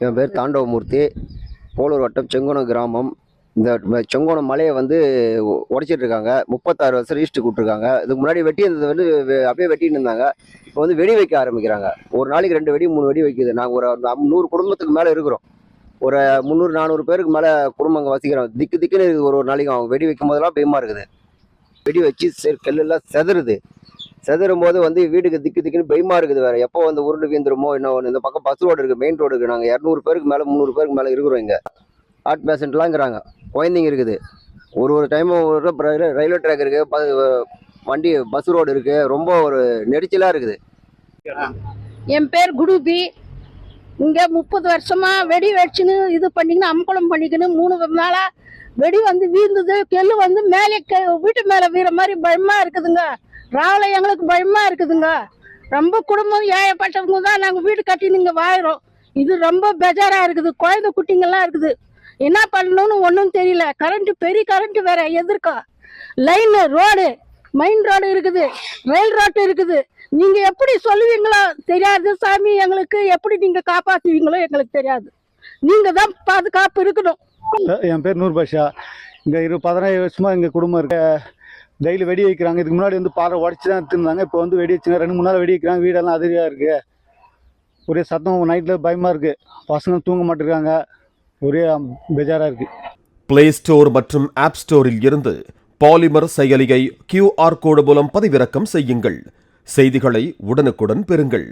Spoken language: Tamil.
என் பேர் தாண்டவமூர்த்தி. போலூர் வட்டம் செங்கோணம் கிராமம். இந்த செங்கோணம் மலையை வந்து உடைச்சிட்டு இருக்காங்க. 36 வருஷம் ரிஜிஸ்டர் கொடுத்துருக்காங்க. இதுக்கு முன்னாடி வெட்டி இருந்தது வந்து அப்படியே வெட்டிட்டு இருந்தாங்க. இப்போ வந்து வெடி வைக்க ஆரம்பிக்கிறாங்க. ஒரு நாளைக்கு 2 வெடி 3 வெடி வைக்குது. நாங்கள் ஒரு 100 குடும்பத்துக்கு மேலே இருக்கிறோம். ஒரு 300-400 பேருக்கு மேலே குடும்பங்க வசிக்கிறோம். திக்கு திக்குன்னு இருக்குது. ஒரு நாளைக்கு அவங்க வெடி வைக்கும் போதெல்லாம் பயமா இருக்குது. வெடி வச்சு கல்லெல்லாம் செதறும் போது வந்து வீட்டுக்கு திக்கு திக்குன்னு பயமா இருக்குது. வேற எப்போ வந்து உருண்டு வீந்துருமோ என்ன ஒன்று. இந்த பக்கம் பஸ் ரோடு இருக்குது, மெயின் ரோடு இருக்குது. நாங்கள் 200 பேருக்கு மேலே 300 பேருக்கு மேலே இருக்கிறோம். இங்கே ஹார்ட் பேஷண்ட்லாங்கிறாங்க, குழந்தைங்க இருக்குது. ஒரு டைமும் ரயில்வே ட்ராக் இருக்குது, வண்டி பஸ் ரோடு இருக்குது. ரொம்ப ஒரு நெரிச்சலாக இருக்குது. என் பேர் குடுபி. இங்கே 30 வருஷமா வெடி வச்சுன்னு இது பண்ணிக்கின்னு அமக்கலம் பண்ணிக்கணும். 3 நாளா வெடி வந்து வீழ்ந்தது. கெல்லு வந்து மேலே வீட்டு மேலே வீற மாதிரி பயமா இருக்குதுங்க. ராவில எங்களுக்கு பயமா இருக்குதுங்க. ரொம்ப குடும்பம் ஏழைப்பட்டவங்க தான் நாங்கள் வீடு கட்டின்னு இங்கே வாழறோம். இது ரொம்ப பெஜாரா இருக்குது. குழந்தை குட்டிங்கெல்லாம் இருக்குது. என்ன பண்ணணும்னு ஒன்றும் தெரியல. கரண்ட் பெரிய கரண்ட் வேற எதிர்க்கா. லைனு ரோடு மெயின் ரோடு இருக்குது, ரயில் ரோடு இருக்குது. நீங்க எப்படி சொல்லுவீங்களோ தெரியாது சாமி. எங்களுக்கு எப்படி நீங்க காப்பாற்றுவீங்களோ எங்களுக்கு தெரியாது. நீங்க தான் பாதுகாப்பு இருக்கணும். என் பேர் நூர் பாஷா. இங்கே 17 வருஷமா எங்கள் குடும்பம் இருக்கு. டெய்லி வெடி வைக்கிறாங்க. இதுக்கு முன்னாடி வந்து பாறை உடச்சி தான் எடுத்துருந்தாங்க. இப்போ வந்து வெடி வச்சுங்க 2-3 நாள் வெடி வைக்கிறாங்க. வீடெல்லாம் அதிரியாக இருக்குது. ஒரே சத்தம், நைட்டில் பயமாக இருக்குது. பசங்க தூங்க மாட்டேங்கிறாங்க. ஒரே பெஜாராக இருக்குது. பிளே ஸ்டோர் மற்றும் ஆப் ஸ்டோரில் இருந்து பாலிமர் செயலியை QR கோடு மூலம் பதிவிறக்கம் செய்யுங்கள். செய்திகளை உடனுக்குடன் பெறுங்கள்.